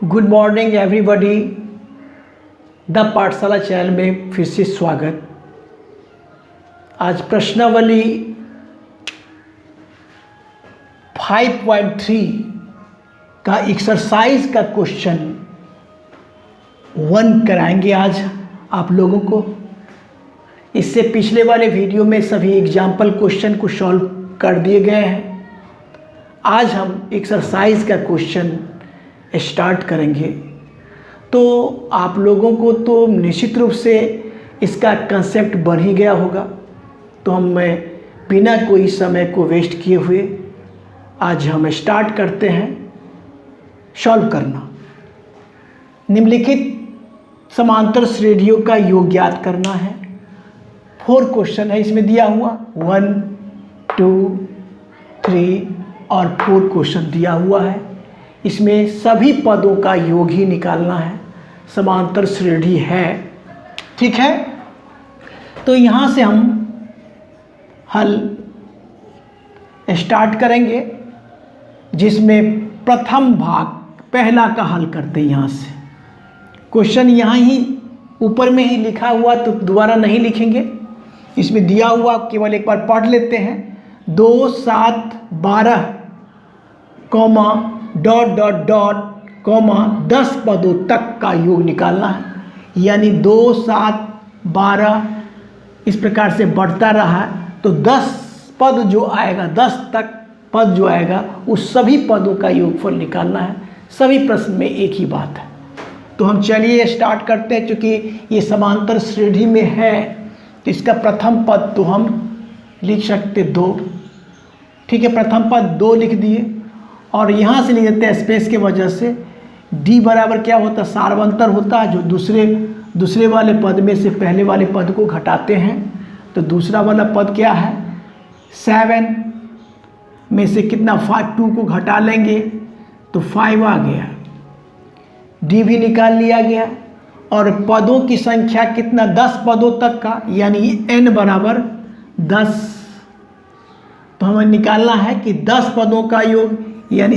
Good morning everybody. The पाठशाला channel में फिर से स्वागत। आज प्रश्नावली 5.3 का एक्सरसाइज का क्वेश्चन 1 कराएंगे आज आप लोगों को। इससे पिछले वाले वीडियो में सभी एग्जाम्पल क्वेश्चन को सॉल्व कर दिए गए हैं। आज हम एक्सरसाइज का क्वेश्चन स्टार्ट करेंगे। तो आप लोगों को तो निश्चित रूप से इसका कंसेप्ट बन ही गया होगा। तो हम बिना कोई समय को वेस्ट किए हुए आज हम स्टार्ट करते हैं सॉल्व करना। निम्नलिखित समांतर श्रेणियों का योग ज्ञात करना है। 4 क्वेश्चन है इसमें दिया हुआ, 1, 2, 3 और 4 क्वेश्चन दिया हुआ है। इसमें सभी पदों का योग ही निकालना है, समांतर श्रेणी है, ठीक है। तो यहाँ से हम हल स्टार्ट करेंगे, जिसमें प्रथम भाग पहला का हल करते हैं। यहाँ से क्वेश्चन यहाँ ही ऊपर में ही लिखा हुआ, तो दोबारा नहीं लिखेंगे। इसमें दिया हुआ केवल एक बार पढ़ लेते हैं। 2, 7, 12 comma dot dot dot comma 10 पदों तक का योग निकालना है। यानी 2, 7, 12 इस प्रकार से बढ़ता रहा, तो 10 पद जो आएगा, 10 तक पद जो आएगा, उस सभी पदों का योगफल निकालना है। सभी प्रश्न में एक ही बात है। तो हम चलिए स्टार्ट करते हैं। चूँकि ये समांतर श्रेणी में है, तो इसका प्रथम पद तो हम लिख सकते 2, ठीक है। प्रथम पद 2 लिख दिए और यहाँ से लिख देते हैं स्पेस के वजह से। डी बराबर क्या होता है, सार्वंतर होता है, जो दूसरे वाले पद में से पहले वाले पद को घटाते हैं। तो दूसरा वाला पद क्या है, 7 में से कितना 2 को घटा लेंगे तो 5 आ गया। डी भी निकाल लिया गया। और पदों की संख्या कितना, 10 पदों तक का, यानी n बराबर 10। तो हमें निकालना है कि 10 पदों का योग, यानी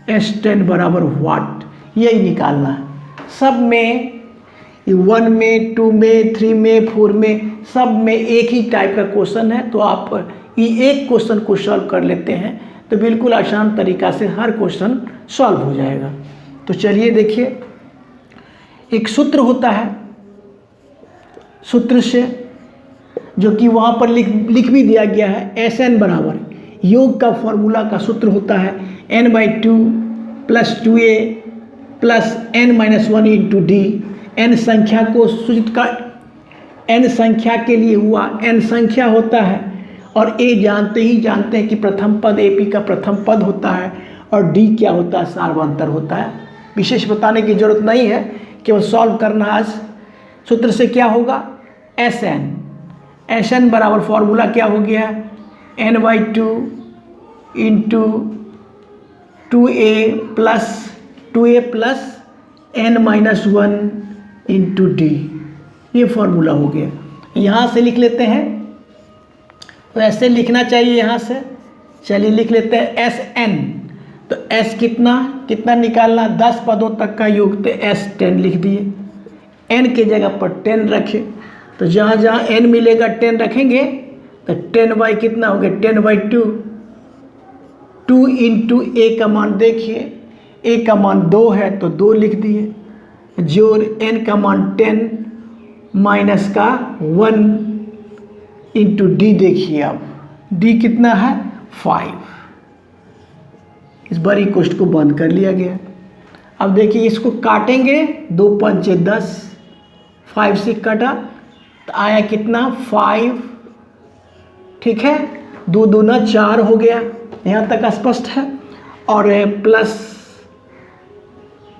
S10 बराबर व्हाट, यही निकालना है। सब में 1 में, 2 में, 3 में, 4 में, सब में एक ही टाइप का क्वेश्चन है। तो आप ये एक क्वेश्चन को सॉल्व कर लेते हैं तो बिल्कुल आसान तरीका से हर क्वेश्चन सॉल्व हो जाएगा। तो चलिए देखिए, एक सूत्र होता है, सूत्र से जो कि वहाँ पर लिख भी दिया गया है। Sn बराबर योग का फॉर्मूला का सूत्र होता है n/2 + 2a + n-1 × d। n संख्या को सूचित कर, n संख्या के लिए हुआ, n संख्या होता है। और a जानते हैं कि प्रथम पद AP का प्रथम पद होता है, और d क्या होता है, सार्वंतर होता है। विशेष बताने की जरूरत नहीं है, केवल सॉल्व करना। आज सूत्र से क्या होगा, Sn बराबर फॉर्मूला क्या हो गया, n/2 × 2a + n-1 × d, ये फॉर्मूला हो गया। यहाँ से लिख लेते हैं, तो ऐसे लिखना चाहिए यहाँ से। चलिए लिख लेते हैं Sn। तो S कितना निकालना, 10 पदों तक का योग, तो S10 लिख दिए। n के जगह पर 10 रखें, तो जहाँ n मिलेगा 10 रखेंगे, तो 10 कितना हो गया, 10/2। 2 × a का मान देखिए, a का मान 2 है तो 2 लिख दिए। जोड़ n का मान 10 माइनस का 1 × d देखिए। अब d कितना है, 5। इस बार इक्वस्ट को बंद कर लिया गया। अब देखिए इसको काटेंगे, 2 × 5 = 10, 5 से कटा तो आया कितना, 5, ठीक है। 2 दूना 4 हो गया, यहाँ तक स्पष्ट है। और प्लस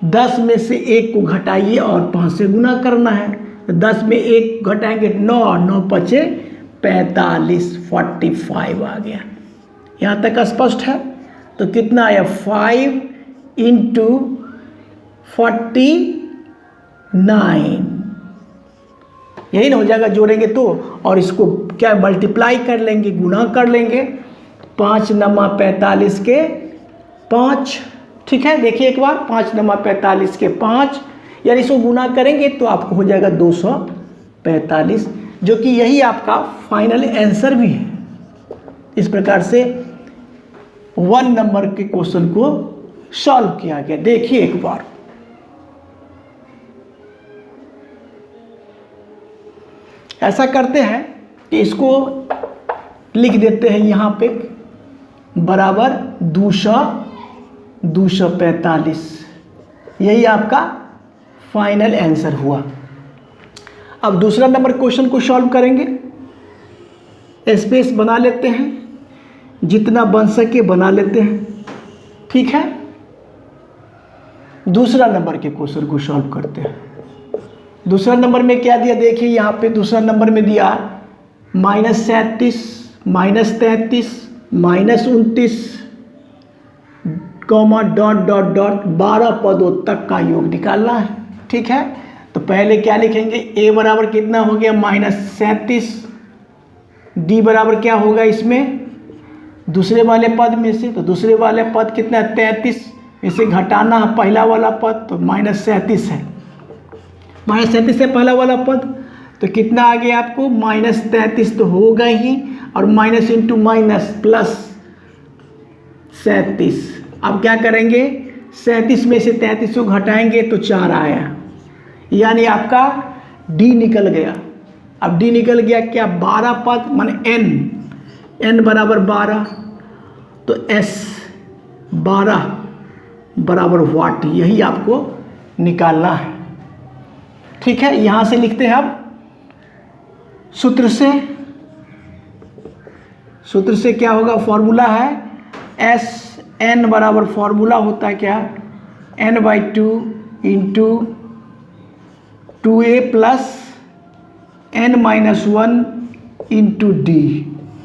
10 में से 1 को घटाइए और 5 से गुना करना है। तो 10 में 1 घटाएंगे 9, 9 × 5 = 45, 45 आ गया। यहाँ तक स्पष्ट है। तो कितना आया, 5 × 49, यही ना हो जाएगा जोड़ेंगे तो। और इसको क्या मल्टीप्लाई कर लेंगे, गुना कर लेंगे। 5 × 9 = 45 के 5 ठीक है, देखिए एक बार 5 × 45 के 5, यानी इसको गुना करेंगे तो आपको हो जाएगा 245, जो कि यही आपका फाइनल आंसर भी है। इस प्रकार से 1 नंबर के क्वेश्चन को सॉल्व किया गया। देखिए एक बार, ऐसा करते हैं कि इसको लिख देते हैं यहाँ पे बराबर 245, यही आपका फाइनल आंसर हुआ। अब दूसरा नंबर क्वेश्चन को सॉल्व करेंगे। स्पेस बना लेते हैं, जितना बन सके बना लेते हैं, ठीक है। दूसरा नंबर के क्वेश्चन को सॉल्व करते हैं। दूसरा नंबर में क्या दिया, देखिए यहाँ पे दूसरा नंबर में दिया -37, -33, -29, डॉट डॉट डॉट 12 पदों तक का योग निकालना है, ठीक है। तो पहले क्या लिखेंगे, a बराबर कितना हो गया -37, d बराबर क्या होगा इसमें दूसरे वाले पद में से, तो दूसरे वाले पद कितना है 33, इसे घटाना है पहला वाला पद, तो -37 है, -37 है पहला वाला पद, तो कितना आ गया आपको -33 तो होगा ही, और माइनस इंटू माइनस प्लस 37। अब क्या करेंगे, 37 में से 33 को घटाएंगे तो 4 आया, यानी आपका d निकल गया। अब d निकल गया क्या, 12 पद माने n बराबर 12, तो s 12 बराबर वाट, यही आपको निकालना है, ठीक है। यहाँ से लिखते हैं अब सूत्र से क्या होगा, फॉर्मूला है n बराबर, फॉर्मूला होता है क्या, n/2 into 2a plus n-1 into d,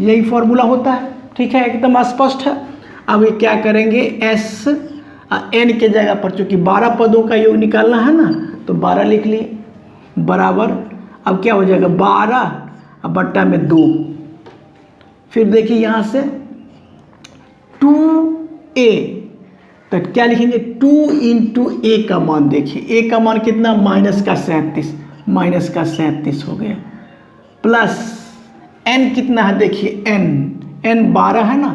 यही फॉर्मूला होता है, ठीक है, एकदम स्पष्ट है। अब ये क्या करेंगे, s n के जगह पर चूंकि 12 पदों का योग निकालना है ना, तो 12 लिख लिए बराबर, अब क्या हो जाएगा 12 अब बट्टा में 2, फिर देखिए यहाँ से 2a, तो क्या लिखेंगे 2 इंटू a का मान, देखिए a का मान कितना -37 हो गया, प्लस n कितना है, देखिए n 12 है ना,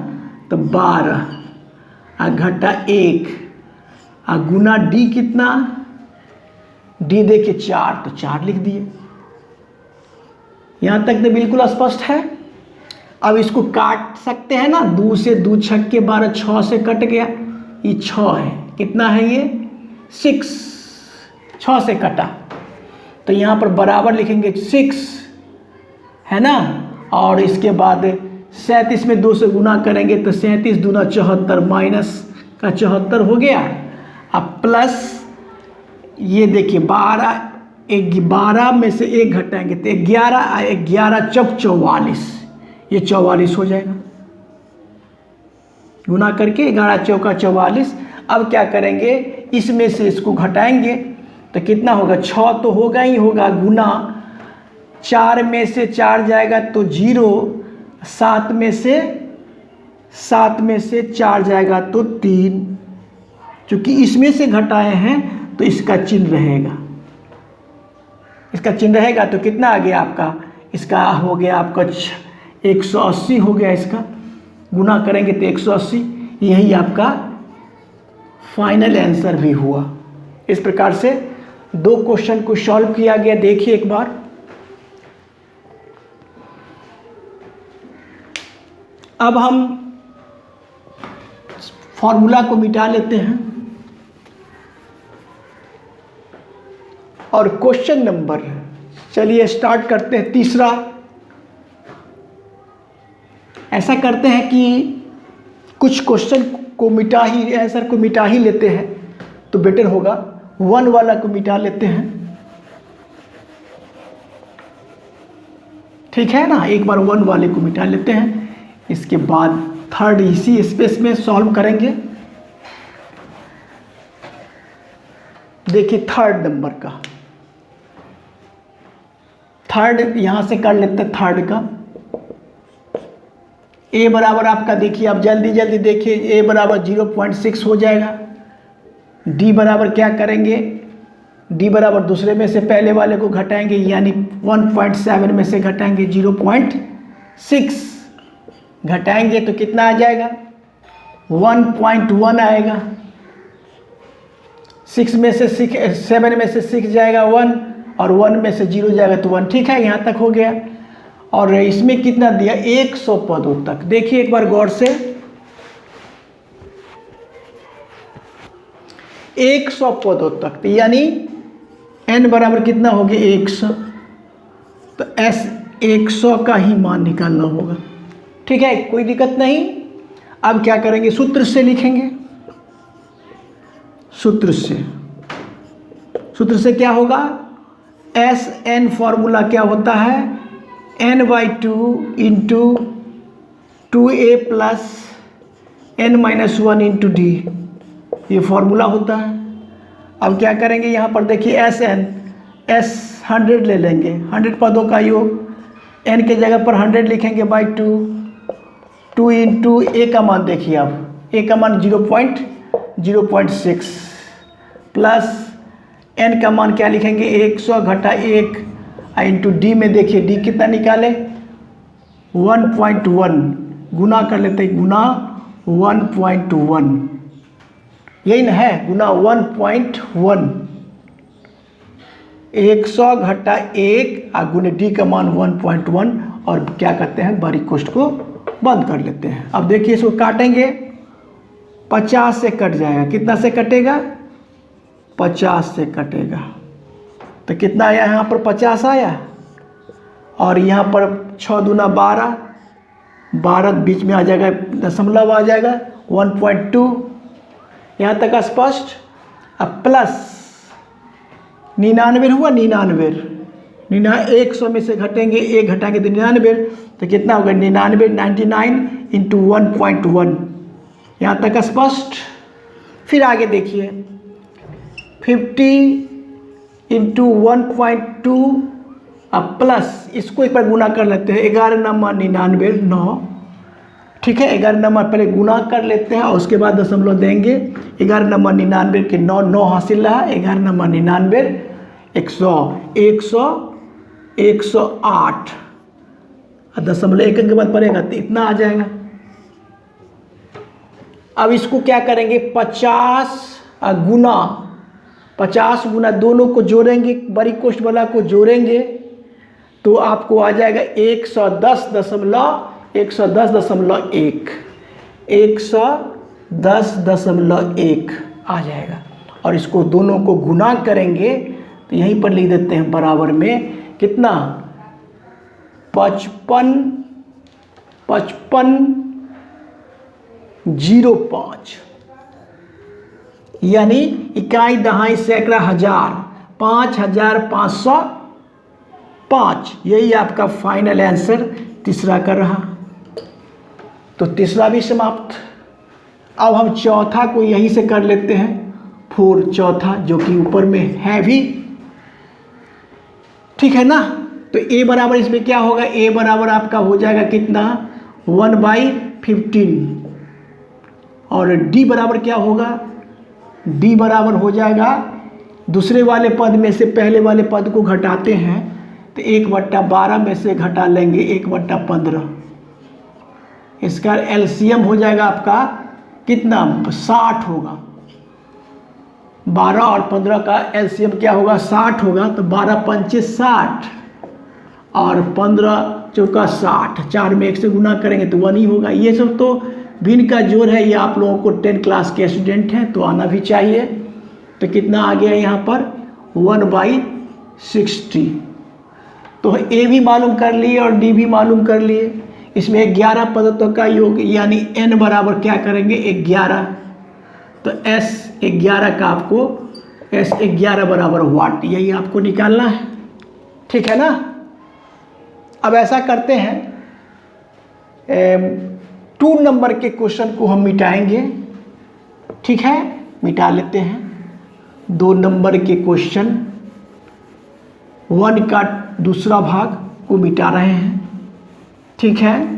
तो 12 घटा 1 गुना d कितना, d देखिए 4, तो 4 लिख दिए। यहाँ तक तो बिल्कुल स्पष्ट है। अब इसको काट सकते हैं ना, 2 से 2 छक के 12, 6 से कट गया, ये 6 है, कितना है ये 6, 6 से कटा, तो यहाँ पर बराबर लिखेंगे 6 है ना, और इसके बाद 37 में 2 से गुना करेंगे तो 37 दूना 74, माइनस का 74 हो गया। अब प्लस ये देखिए 12 में से 1 घटाएंगे तो 11 चौक 44, ये 44 हो जाएगा, गुना करके 11 चौका 44। अब क्या करेंगे, इसमें से इसको घटाएंगे तो कितना होगा, 6 तो होगा ही होगा, गुना 4 में से 4 जाएगा तो 0, 7 में से 4 जाएगा तो 3, चूँकि इसमें से घटाए हैं तो इसका चिन्ह रहेगा, तो कितना आ गया आपका, इसका हो गया आपका 180 हो गया, इसका गुना करेंगे तो 180, यही आपका फाइनल आंसर भी हुआ। इस प्रकार से 2 क्वेश्चन को सॉल्व किया गया। देखिए एक बार, अब हम फॉर्मूला को मिटा लेते हैं और क्वेश्चन नंबर, चलिए स्टार्ट करते हैं तीसरा। ऐसा करते हैं कि कुछ क्वेश्चन को आंसर को मिटा ही लेते हैं तो बेटर होगा। 1 वाला को मिटा लेते हैं, ठीक है ना, एक बार 1 वाले को मिटा लेते हैं, इसके बाद थर्ड इसी स्पेस में सॉल्व करेंगे। देखिए थर्ड नंबर का, थर्ड यहाँ से कर लेते हैं, थर्ड का a बराबर आपका, देखिए आप जल्दी देखिए, a बराबर 0.6 हो जाएगा, डी बराबर क्या करेंगे, डी बराबर दूसरे में से पहले वाले को घटाएंगे, यानी 1.7 में से घटाएंगे 0.6, घटाएंगे तो कितना आ जाएगा 1.1 आएगा। 6 में से 7 में से 6 जाएगा 1 और 1 में से 0 जाएगा तो 1। ठीक है, यहाँ तक हो गया। और इसमें कितना दिया 100 पदों तक। देखिए एक बार गौर से, 100 पदों तक, तो यानी n बराबर कितना हो गया 100, तो s 100 का ही मान निकालना होगा। ठीक है, कोई दिक्कत नहीं। अब क्या करेंगे, सूत्र से लिखेंगे। सूत्र से क्या होगा, एस एन फॉर्मूला क्या होता है, n/2 into 2a plus n-1 into D, ये फॉर्मूला होता है। अब क्या करेंगे, यहाँ पर देखिए एस 100 ले लेंगे, 100 पदों का योग, n के जगह पर 100 लिखेंगे बाई 2 इंटू a का मान देखिए, अब a का मान 0.06 प्लस n का मान क्या लिखेंगे 100 घटा 1 इंटू डी में देखिए डी कितना निकाले 1.1, गुना कर लेते हैं, गुना 1.1, यही ना है, गुना 1.1, 100 घटा 1 और गुने डी का मान 1.1, और क्या करते हैं बारीक कोष्ठ को बंद कर लेते हैं। अब देखिए इसको काटेंगे, 50 से कट जाएगा, कितना से कटेगा 50 से कटेगा, तो कितना आया यहाँ पर 50 आया, और यहाँ पर 6 दूना 12 बीच में आ जाएगा, दशमलव आ जाएगा 1.2, यहाँ तक स्पष्ट। अब प्लस 99 हुआ, 99 100 में से घटेंगे, 1 घटाएंगे तो 99, तो कितना होगा 99 इंटू 1.1, यहाँ तक स्पष्ट। फिर आगे देखिए 50 इंटू 1.2 अब प्लस, इसको एक बार गुना कर लेते हैं, 11 नंबर 99 9, ठीक है, 11 नंबर पहले गुना कर लेते हैं और उसके बाद दशमलव देंगे, 11 नंबर 99 के 9 हासिल रहा, 11 नंबर 99 100 108, दशमलव 1 के बाद पड़ेगा तो इतना आ जाएगा। अब इसको क्या करेंगे 50 गुना दोनों को जोड़ेंगे, बड़ी कोष्ठ वाला को जोड़ेंगे तो आपको आ जाएगा 110.1 आ जाएगा। और इसको दोनों को गुना करेंगे तो यहीं पर लिख देते हैं बराबर में कितना 55.05, यानी इकाई दहाई सैकड़ा हजार 5505, यही आपका फाइनल आंसर तीसरा का रहा। तो तीसरा भी समाप्त। अब हम चौथा को यहीं से कर लेते हैं, 4 चौथा, जो कि ऊपर में है भी, ठीक है ना। तो a बराबर इसमें क्या होगा, a बराबर आपका हो जाएगा कितना 1/15, और d बराबर क्या होगा, d बराबर हो जाएगा, दूसरे वाले पद में से पहले वाले पद को घटाते हैं तो 1/12 में से घटा लेंगे 1/15, इसका एलसीएम हो जाएगा आपका कितना 60 होगा, 12 और 15 का एलसीएम क्या होगा 60 होगा, तो 12 पंचे 60 और 15 चौका 60, 4 में 1 से गुना करेंगे तो 1 ही होगा। ये सब तो भिन्न का जोड़ है, ये आप लोगों को 10 क्लास के स्टूडेंट हैं तो आना भी चाहिए। तो कितना आ गया यहाँ पर 1/60, तो ए भी मालूम कर लिए और डी भी मालूम कर लिए। इसमें 11 पदों का योग, यानी n बराबर क्या करेंगे 11, तो s 11 का आपको s 11 बराबर वाट, यही आपको निकालना है, ठीक है ना। अब ऐसा करते हैं 2 नंबर के क्वेश्चन को हम मिटाएंगे, ठीक है, मिटा लेते हैं 2 नंबर के क्वेश्चन, 1 का दूसरा भाग को मिटा रहे हैं, ठीक है,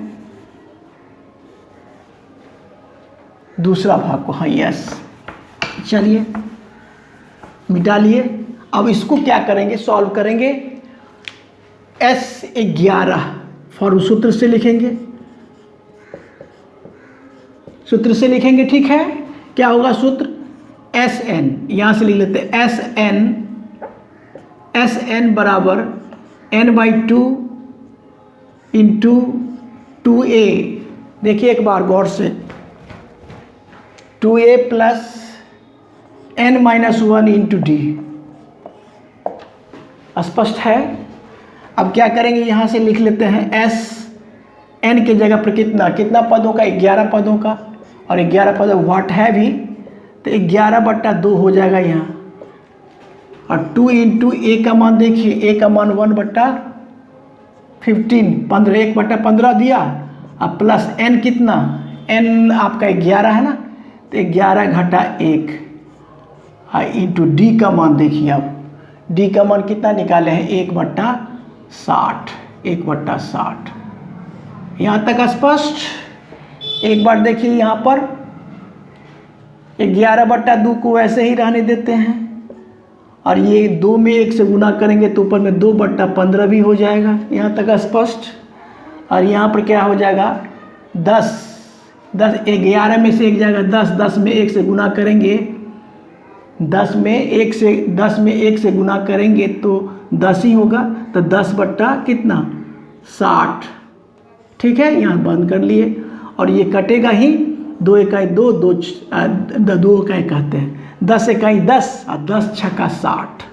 दूसरा भाग को, हाँ यस, चलिए मिटा लिए। अब इसको क्या करेंगे, सॉल्व करेंगे। S11 फॉर सूत्र से लिखेंगे, सूत्र से लिखेंगे, ठीक है। क्या होगा सूत्र, Sn, यहां से लिख लेते हैं Sn बराबर n/2 इंटू 2a। देखिए एक बार गौर से, 2a plus n-1 into d, स्पष्ट है। अब क्या करेंगे, यहाँ से लिख लेते हैं n की जगह पर कितना पदों का, 11 पदों का, और 11 पदों वाट है भी, तो 11/2 हो जाएगा यहाँ। और 2 इंटू a का मान देखिए, a का मान 1/15, 15 1/15 दिया। अब प्लस n कितना, n आपका 11 है ना, तो 11 घटा 1 इंटू d का मान देखिए। अब d का मान कितना निकाले हैं, 1/60, 1/60। यहाँ तक स्पष्ट। एक बार देखिए यहाँ पर 11/2 को वैसे ही रहने देते हैं, और ये 2 में 1 से गुना करेंगे तो ऊपर में 2/15 भी हो जाएगा। यहाँ तक स्पष्ट। और यहाँ पर क्या हो जाएगा, 10 11 में से 1 जाएगा 10 में 1 से गुना करेंगे, 10 में 1 से गुना करेंगे तो 10 ही होगा, तो 10/60, ठीक है। यहाँ बंद कर लिए, और ये कटेगा ही, 2 इकाई 2, 2 इकाई कहते हैं, 10 इकाई 10, और 10 छक्का 60,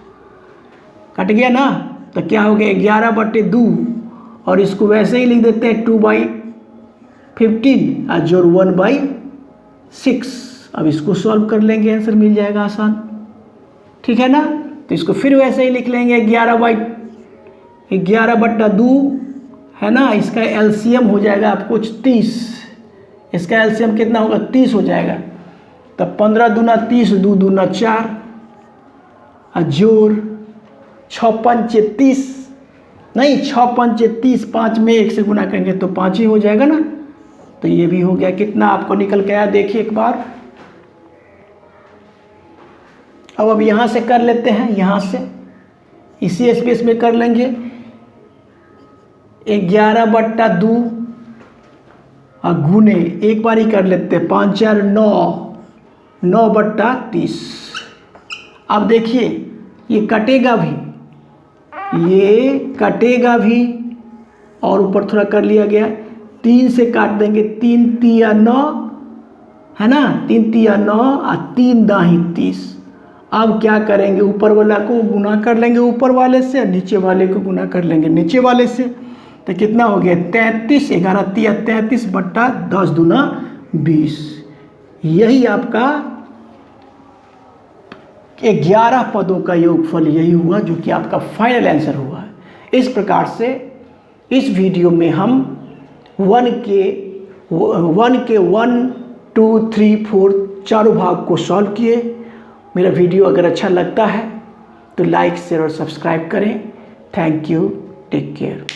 कट गया ना। तो क्या हो गया, 11/2, और इसको वैसे ही लिख देते हैं 2/15 और जोड़ 1/6। अब इसको सॉल्व कर लेंगे, आंसर मिल जाएगा आसान, ठीक है ना। तो इसको फिर वैसे ही लिख लेंगे, 11/2 है ना, इसका एलसीएम हो जाएगा आपको 30, इसका एलसीएम कितना होगा, 30 हो जाएगा। तब 15 दूना 30, 2 दूना 4, जोड़ 6 पंचे 30, नहीं 6 पंचे 30, 5 में 1 से गुना करेंगे तो 5 ही हो जाएगा ना। तो ये भी हो गया, कितना आपको निकल के आया देखिए एक बार। अब यहाँ से कर लेते हैं, यहाँ से इसी स्पेस में कर लेंगे, 11/2 और गुने, एक बार ही कर लेते हैं, 5 4 9, 9/30। अब देखिए ये कटेगा भी, और ऊपर थोड़ा कर लिया गया, 3 से काट देंगे, 3 3 9 है ना, 3 3 9 और 3 दाही 30। अब क्या करेंगे, ऊपर वाला को गुना कर लेंगे ऊपर वाले से, और नीचे वाले को गुना कर लेंगे नीचे वाले से। तो कितना हो गया, 33, 11 3 33/10 दूना 20। यही आपका 11 पदों का योगफल यही हुआ, जो कि आपका फाइनल आंसर हुआ है। इस प्रकार से इस वीडियो में हम 1 के 1 2 3 4 चारों भाग को सॉल्व किए। मेरा वीडियो अगर अच्छा लगता है तो लाइक शेयर और सब्सक्राइब करें। Thank you, take care.